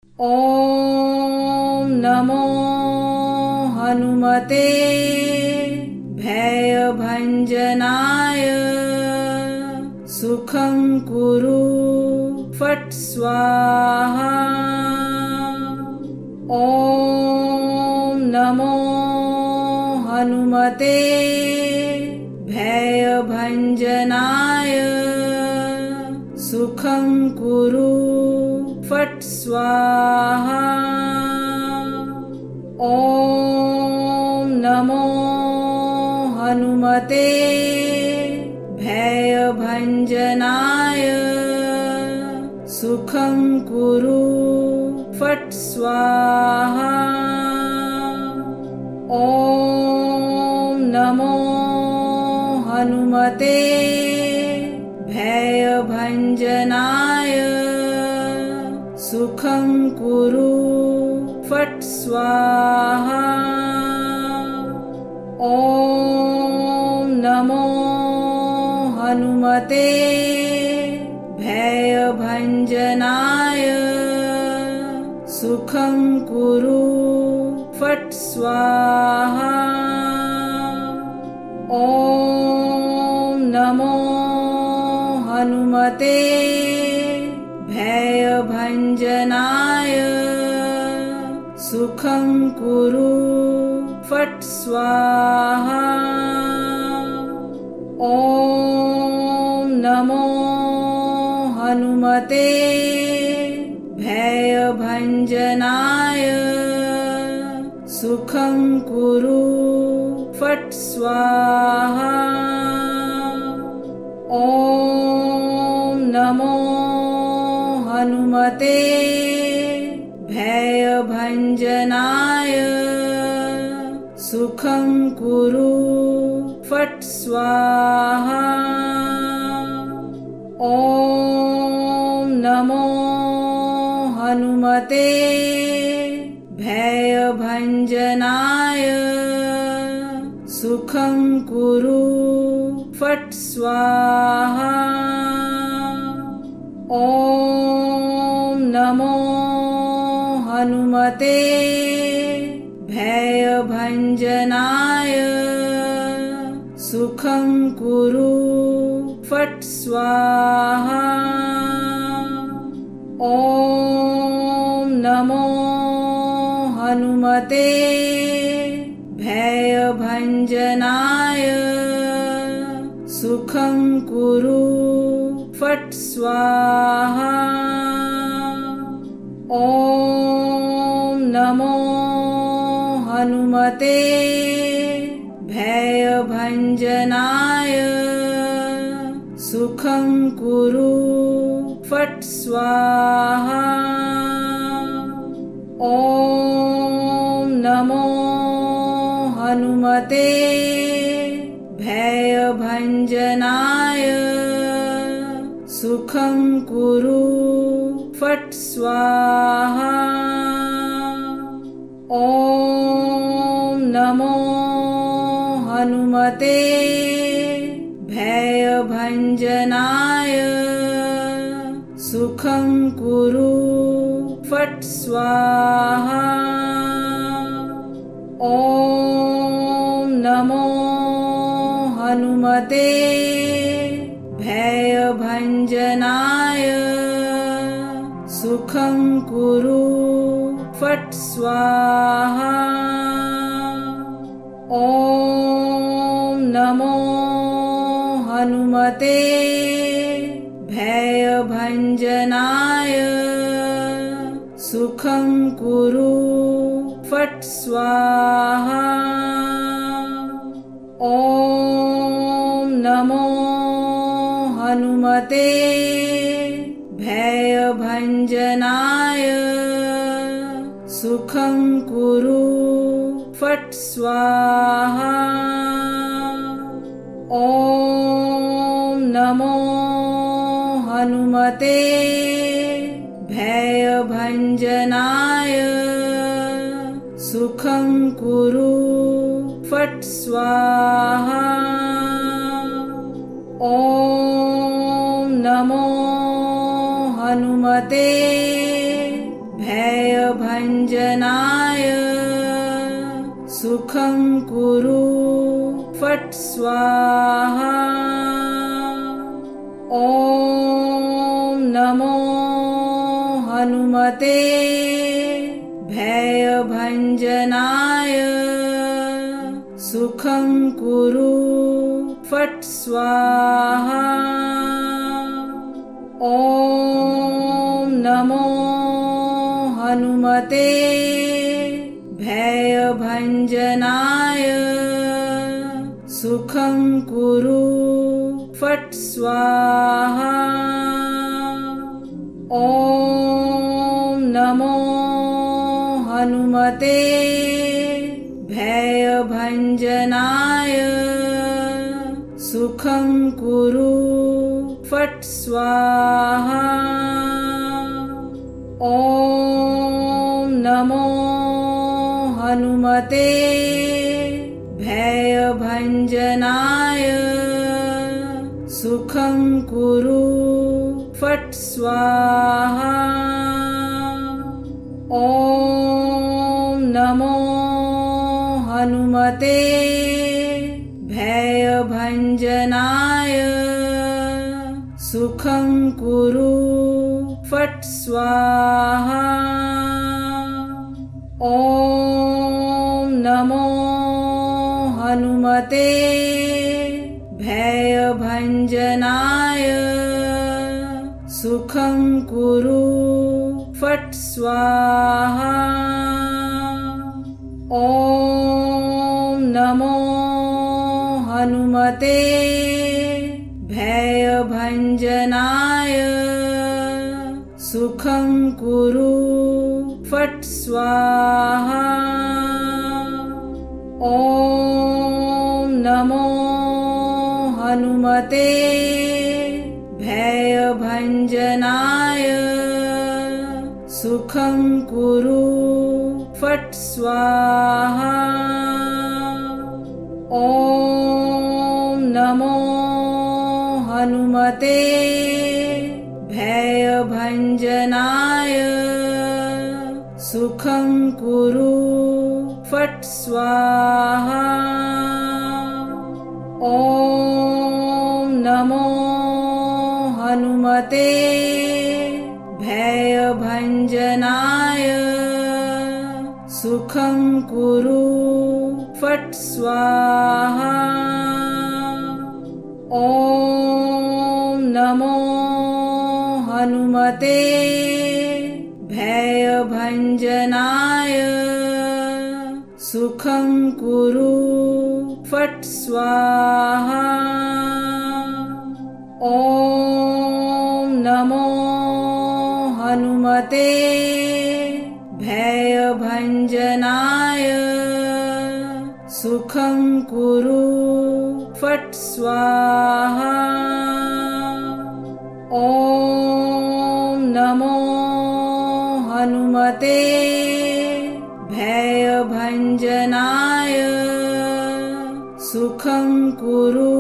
ॐ नमो हनुमते भयभञ्जनाय सुखं कुरु फट् स्वाहा। ॐ नमो हनुमते भयभञ्जनाय सुखं कुरु फट् स्वाहा। ॐ नमो हनुमते भयभञ्जनाय सुखं कुरु फट् स्वाहा। ॐ नमो हनुमते भयभञ्जनाय सुखं कुरु फट् स्वाहा। ॐ नमो हनुमते भयभञ्जनाय सुखं कुरु फट् स्वाहा। ॐ नमो हनुमते भयभञ्जनाय सुखं कुरु फट् स्वाहा। ॐ नमो हनुमते भयभञ्जनाय सुखं कुरु फट् स्वाहा। ॐ नमो हनुमते भयभञ्जनाय सुखं कुरु फट् स्वाहा। ॐ नमो हनुमते भयभञ्जनाय सुखं कुरु फट् स्वाहा। ॐ नमो हनुमते भयभञ्जनाय सुखं कुरु फट् स्वाहा। ॐ नमो हनुमते भयभञ्जनाय सुखं कुरु फट् स्वाहा। ॐ नमो हनुमते भयभञ्जनाय सुखं कुरु फट् स्वाहा। ॐ नमो हनुमते भयभञ्जनाय सुखं कुरु फट् स्वाहा। ॐ नमो हनुमते भयभञ्जनाय सुखं कुरु फट् स्वाहा। ॐ नमो हनुमते भयभञ्जनाय सुखं कुरु फट् स्वाहा। ॐ नमो हनुमते भयभञ्जनाय सुखं कुरु फट् स्वाहा। ॐ नमो हनुमते भयभञ्जनाय सुखं कुरु फट् स्वाहा। ॐ नमो हनुमते भयभञ्जनाय सुखं कुरु फट् स्वाहा। ॐ नमो हनुमते भय भयभञ्जनाय सुखं कुरु फट् स्वाहा। ॐ नमो हनुमते भयभञ्जनाय सुखं कुरु फट् स्वाहा। ॐ नमो हनुमते भयभञ्जनाय सुखं कुरु फट् स्वाहा। ॐ नमो हनुमते भयभञ्जनाय सुखं कुरु फट् स्वाहा। ॐ नमो हनुमते भयभञ्जनाय सुखं कुरु फट् स्वाहा। ॐ नमो हनुमते भयभञ्जनाय सुखं कुरु फट् स्वाहा। ॐ नमो हनुमते भयभञ्जनाय सुखं कुरु फट् स्वाहा। ॐ नमो हनुमते भयभञ्जनाय सुखं कुरु फट् स्वाहा। ॐ नमो हनुमते भयभञ्जनाय सुखं कुरु फट् स्वाहा। ॐ नमो हनुमते भयभञ्जनाय सुखं कुरु फट् स्वाहा। ॐ नमो हनुमते भयभञ्जनाय सुखं कुरु फट् स्वाहा। ॐ नमो हनुमते भयभञ्जनाय सुखं कुरु फट् स्वाहा। ॐ नमो हनुमते भयभञ्जनाय सुखं कुरु फट् स्वाहा। ॐ नमो हनुमते भयभञ्जनाय सुखं कुरु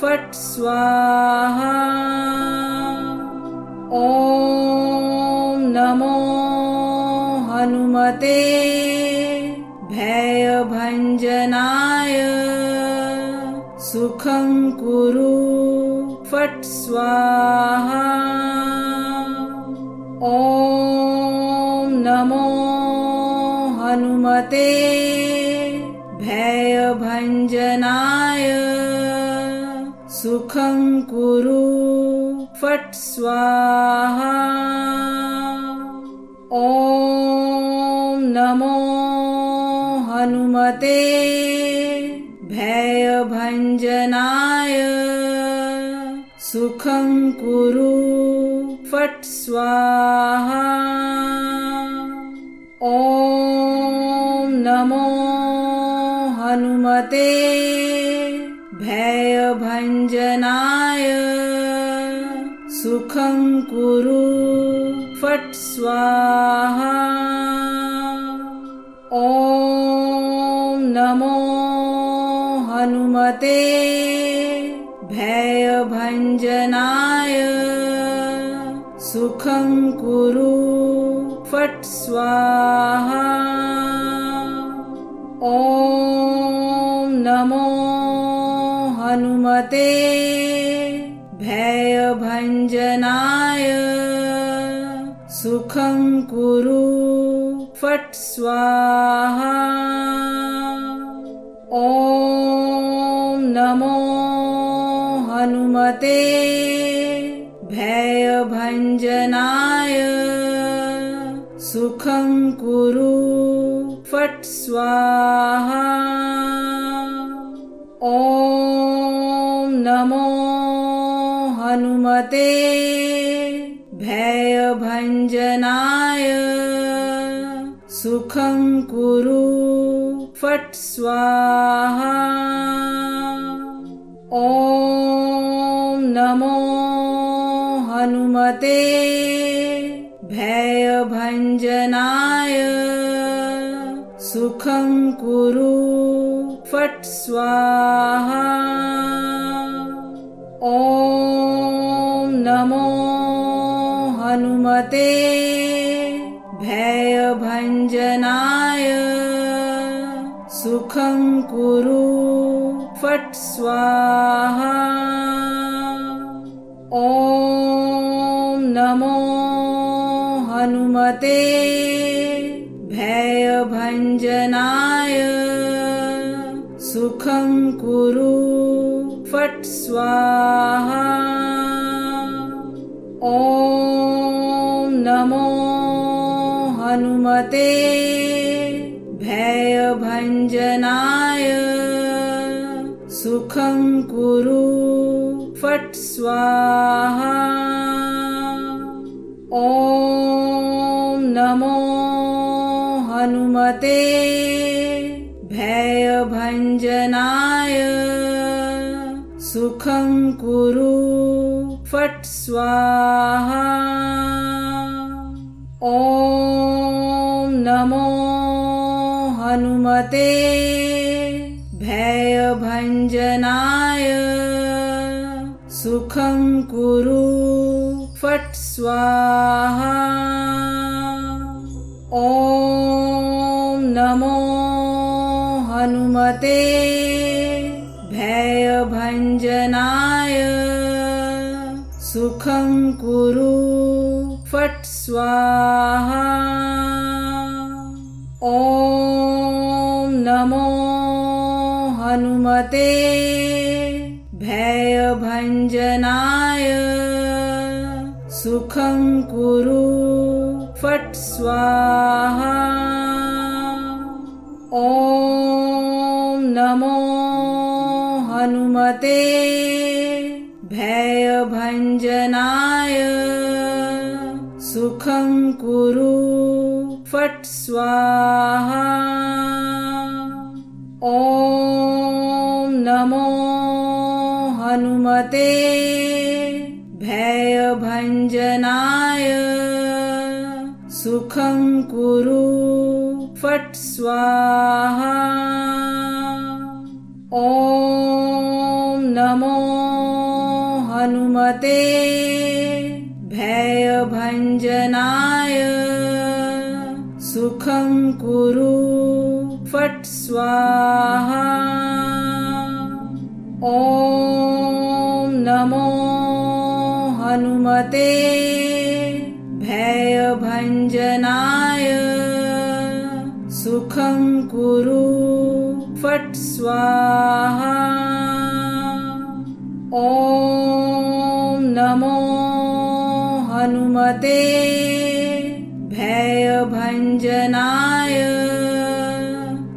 फट् स्वाहा। ॐ नमो हनुमते भयभञ्जनाय सुखं कुरु फट् स्वाहा। ॐ नमो हनुमते भयभञ्जनाय सुखं कुरु फट् स्वाहा। ॐ नमो हनुमते भयभञ्जनाय सुखं कुरु फट् स्वाहा। ॐ नमो हनुमते भयभञ्जनाय सुखं कुरु फट् स्वाहा। ॐ नमो हनुमते भयभञ्जनाय सुखं कुरु फट् स्वाहा। ॐ नमो हनुमते भयभञ्जनाय। सुखं कुरु फट् स्वाहा। ॐ नमो हनुमते भयभञ्जनाय। सुखं कुरु फट् स्वाहा। ॐ नमो हनुमते भयभञ्जनाय। सुखं कुरु फट् स्वाहा। ॐ नमो हनुमते भयभञ्जनाय। सुखं कुरु फट् स्वाहा। ॐ नमो हनुमते भयभञ्जनाय। सुखं कुरु फट् स्वाहा। ॐ नमो हनुमते भयभञ्जनाय। सुखं कुरु फट् स्वाहा। ॐ नमो हनुमते भयभञ्जनाय। सुखं कुरु फट् स्वाहा। ॐ नमो हनुमते भयभञ्जनाय। सुखं कुरु फट् स्वाहा। ॐ नमो हनुमते भयभञ्जनाय। सुखं कुरु फट् स्वाहा। ॐ नमो हनुमते भयभञ्जनाय। सुखं कुरु फट् स्वाहा। ॐ नमो हनुमते भयभञ्जनाय। सुखं कुरु फट् स्वाहा। ॐ नमो हनुमते भयभञ्जनाय। सुखं कुरु फट् स्वाहा। ॐ नमो हनुमते भयभञ्जनाय। सुखं कुरु फट् स्वाहा। ॐ नमो हनुमते भयभञ्जनाय। सुखं कुरु फट् स्वाहा। ॐ नमो हनुमते भयभञ्जनाय। सुखं कुरु फट् स्वाहा। ॐ नमो हनुमते भयभञ्जनाय।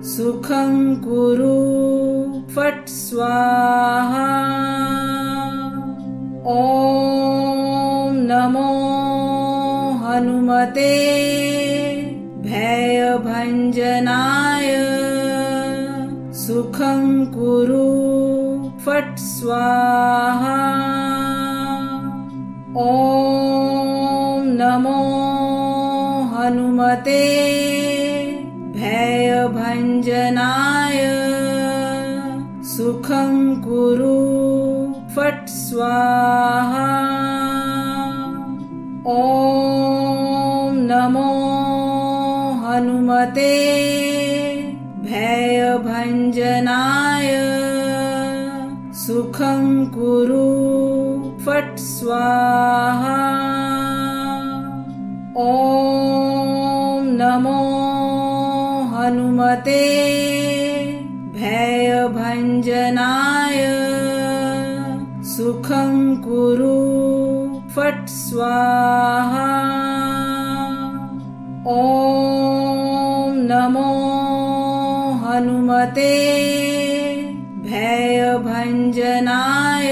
सुखं कुरु फट् स्वाहा। ॐ नमो हनुमते भयभञ्जनाय। सुखं कुरु फट् स्वाहा। ॐ नमो हनुमते भयभञ्जनाय। सुखं कुरु फट् स्वाहा। ॐ नमो हनुमते भयभञ्जनाय सुखं कुरु फट् स्वाहा। ॐ नमो हनुमते भयभञ्जनाय सुखं कुरु फट् स्वाहा। ॐ नमो हनुमते भयभञ्जनाय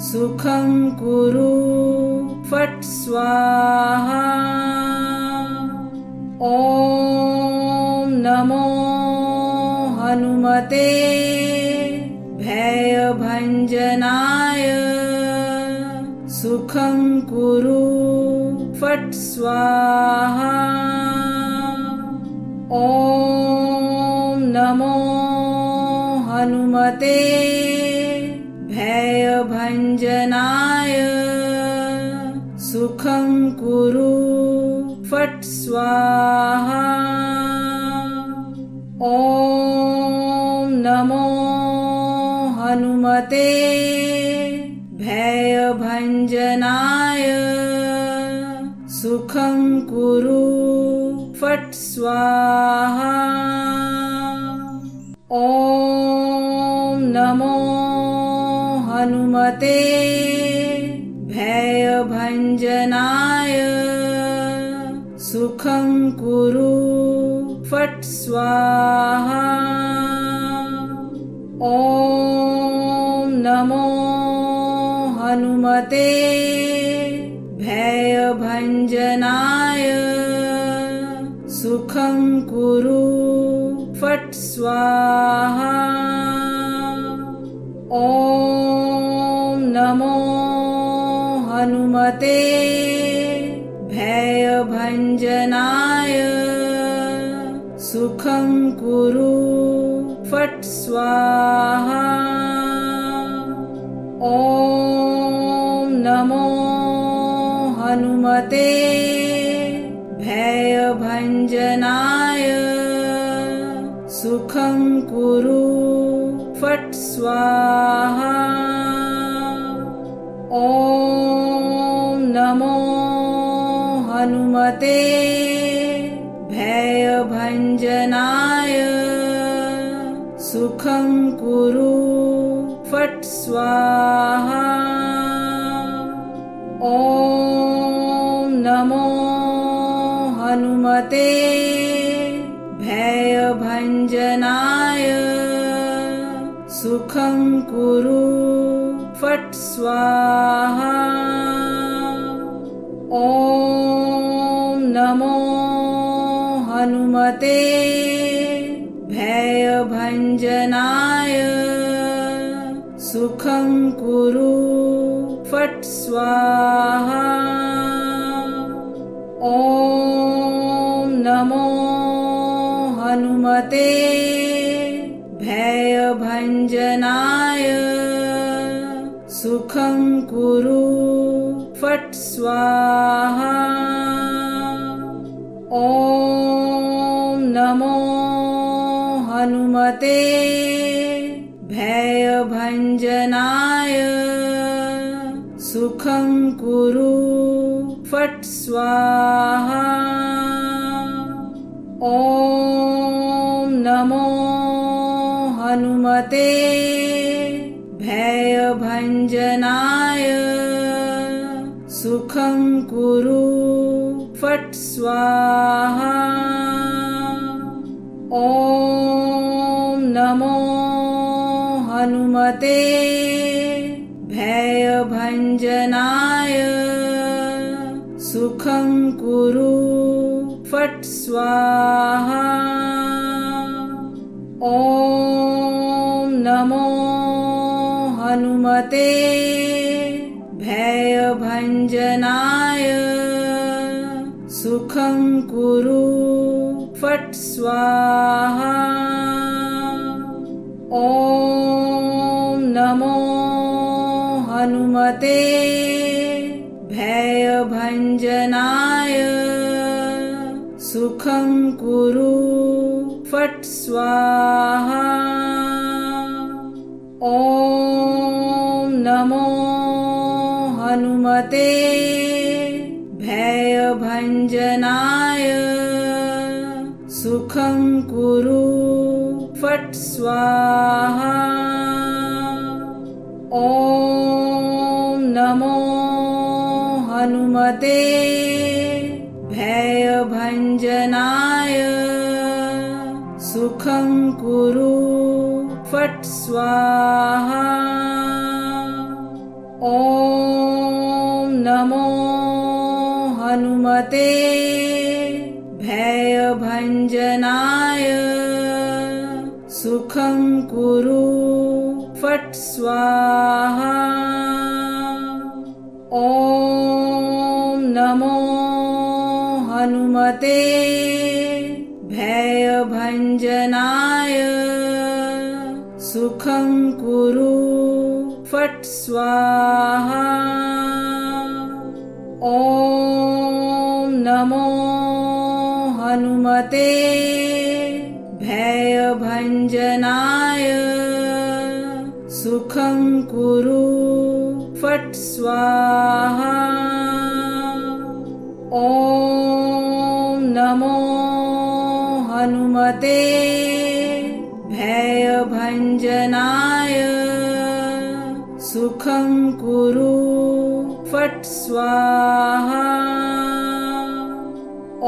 सुखं कुरु फट् स्वाहा। ॐ नमो हनुमते भयभञ्जनाय सुखं कुरु फट् स्वाहा। ॐ नमो हनुमते भयभञ्जनाय सुखं कुरु फट् स्वाहा। ॐ नमो हनुमते भयभञ्जनाय सुखं कुरु फट् स्वाहा। ॐ नमो हनुमते भयभञ्जनाय सुखं कुरु फट् स्वाहा। ॐ नमो हनुमते भयभञ्जनाय सुखं कुरु फट् स्वाहा। ॐ नमो हनुमते भयभञ्जनाय सुखं कुरु फट् स्वाहा। ॐ नमो हनुमते भयभञ्जनाय सुखं कुरु फट् स्वाहा। ॐ नमो हनुमते भयभञ्जनाय सुखं कुरु फट् स्वाहा। ॐ नमो हनुमते भयभञ्जनाय सुखं कुरु फट् स्वाहा। ॐ नमो हनुमते भयभञ्जनाय सुखं कुरु फट् स्वाहा। ॐ नमो हनुमते भयभञ्जनाय सुखं कुरु फट् स्वाहा। ॐ नमो हनुमते भयभञ्जनाय सुखं कुरु फट् स्वाहा। ॐ नमो हनुमते भयभञ्जनाय सुखं कुरु फट् स्वाहा। ॐ नमो हनुमते भयभञ्जनाय सुखं कुरु फट् स्वाहा। ॐ नमो हनुमते भयभञ्जनाय सुखं कुरु फट् स्वाहा। ॐ नमो हनुमते भयभञ्जनाय सुखं कुरु फट् स्वाहा। ॐ नमो हनुमते भयभञ्जनाय सुखं कुरु फट् स्वाहा। ॐ नमो हनुमते भयभञ्जनाय सुखं कुरु फट् स्वाहा। ॐ नमो हनुमते भयभञ्जनाय सुखं कुरु फट् स्वाहा। ॐ नमो हनुमते भयभञ्जनाय सुखं कुरु फट् स्वाहा। ॐ नमो हनुमते भयभञ्जनाय सुखं कुरु फट् स्वाहा। ॐ नमो हनुमते भयभञ्जनाय सुखं कुरु फट् स्वाहा।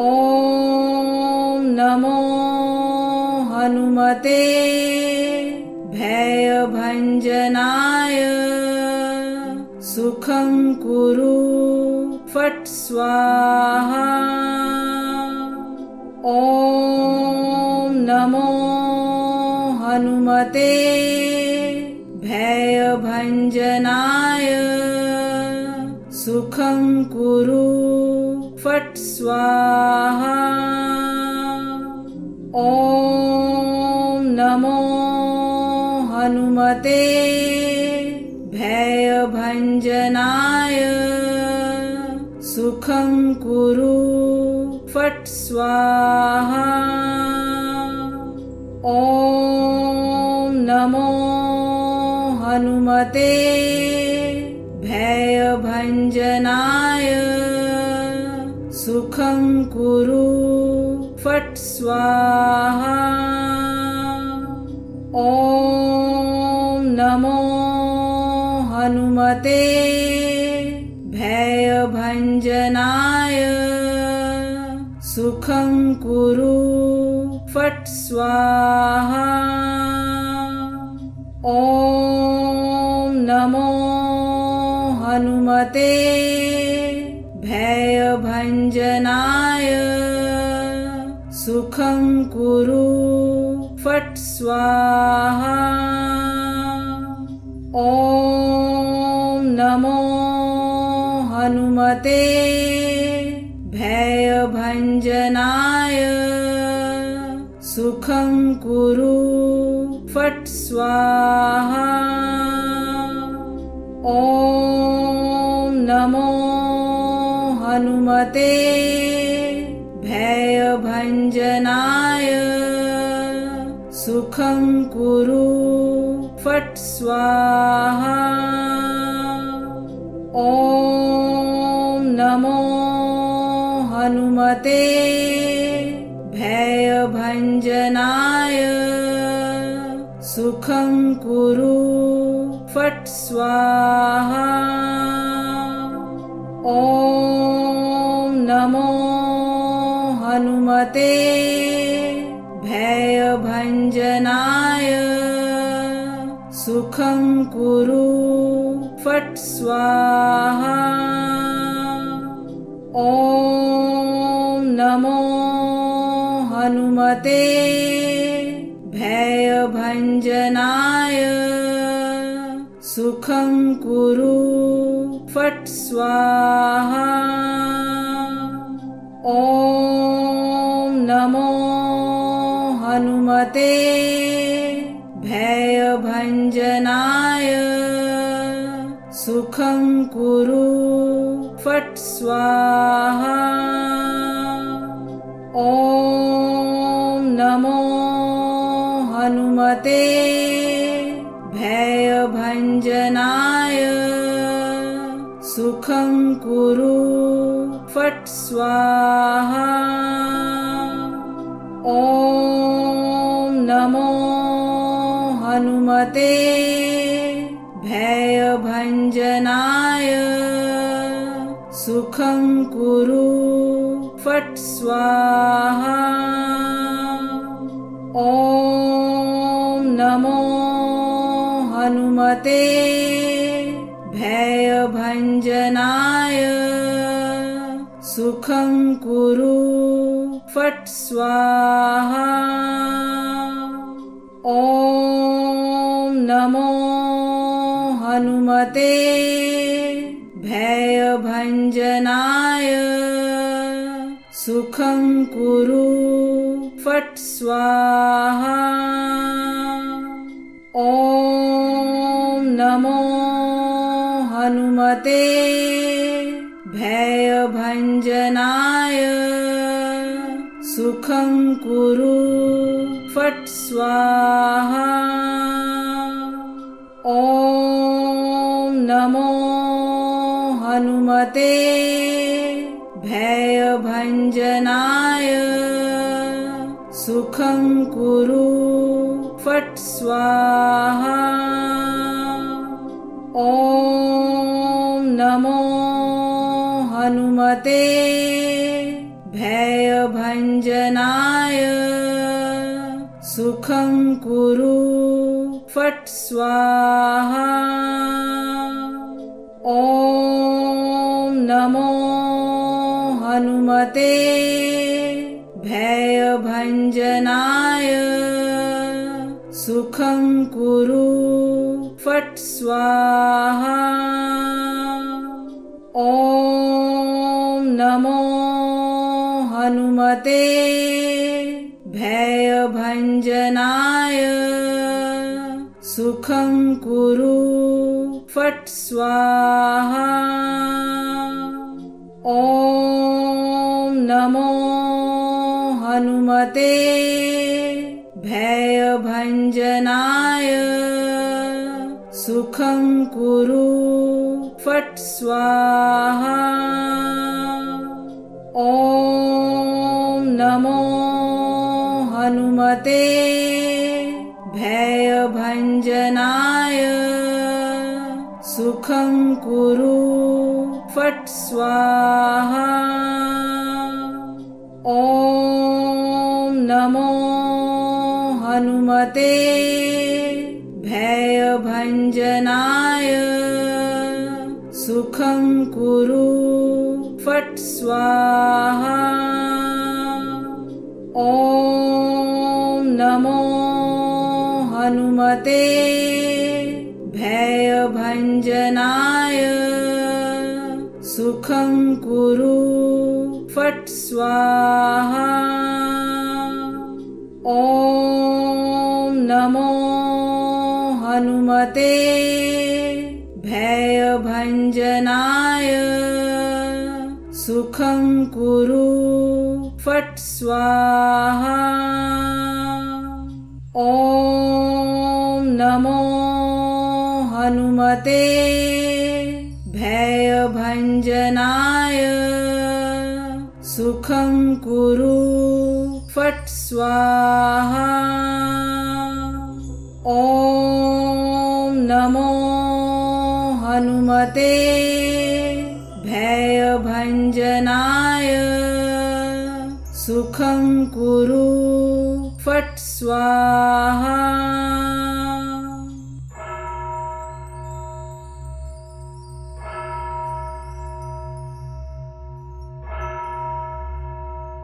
ॐ नमो हनुमते भयभञ्जनाय सुखं कुरु फट् स्वाहा। ॐ नमो हनुमते भयभञ्जनाय सुखं कुरु फट् स्वाहा। ॐ नमो हनुमते भयभञ्जनाय सुखं कुरु फट् स्वाहा। ॐ नमो हनुमते भयभञ्जनाय सुखं कुरु फट् स्वाहा। ॐ नमो हनुमते भयभञ्जनाय सुखं कुरु फट् स्वाहा। ॐ नमो हनुमते भयभञ्जनाय सुखं कुरु फट् स्वाहा। ॐ नमो हनुमते भयभञ्जनाय सुखं कुरु फट् स्वाहा। ॐ नमो हनुमते भयभञ्जनाय सुखं कुरु फट् स्वाहा। ॐ नमो हनुमते भयभञ्जनाय सुखं कुरु फट् स्वाहा। ॐ नमो हनुमते भयभञ्जनाय सुखं कुरु फट् स्वाहा। ॐ नमो हनुमते भयभञ्जनाय सुखं कुरु फट् स्वाहा। ॐ नमो हनुमते भयभञ्जनाय सुखं कुरु फट् स्वाहा। ॐ हनुमते भयभञ्जनाय सुखं कुरु फट् स्वाहा। ॐ नमो हनुमते भयभञ्जनाय सुखं कुरु फट् स्वाहा। ॐ नमो हनुमते भयभञ्जनाय सुखं कुरु फट् स्वाहा। ॐ नमो हनुमते भयभञ्जनाय सुखं कुरु फट् स्वाहा। ॐ नमो हनुमते भयभञ्जनाय सुखं कुरु फट् स्वाहा। ॐ नमो हनुमते भयभञ्जनाय सुखं कुरु फट् स्वाहा। ॐ नमो हनुमते भयभञ्जनाय सुखं कुरु फट् स्वाहा। ॐ नमो हनुमते भयभञ्जनाय सुखं कुरु फट् स्वाहा। ॐ नमो हनुमते भयभञ्जनाय सुखं कुरु फट् स्वाहा। ॐ नमो हनुमते भयभञ्जनाय सुखं कुरु फट् स्वाहा। ॐ नमो हनुमते भयभञ्जनाय सुखं कुरु फट् स्वाहा। ॐ नमो हनुमते भयभञ्जनाय सुखं कुरु फट् स्वाहा। ॐ नमो हनुमते भयभञ्जनाय सुखं कुरु फट् स्वाहा। ॐ नमो हनुमते भयभञ्जनाय सुखं कुरु फट् स्वाहा। ॐ नमो हनुमते भयभञ्जनाय सुखं कुरु फट् स्वाहा। ॐ नमो हनुमते भयभञ्जनाय सुखं कुरु फट् स्वाहा।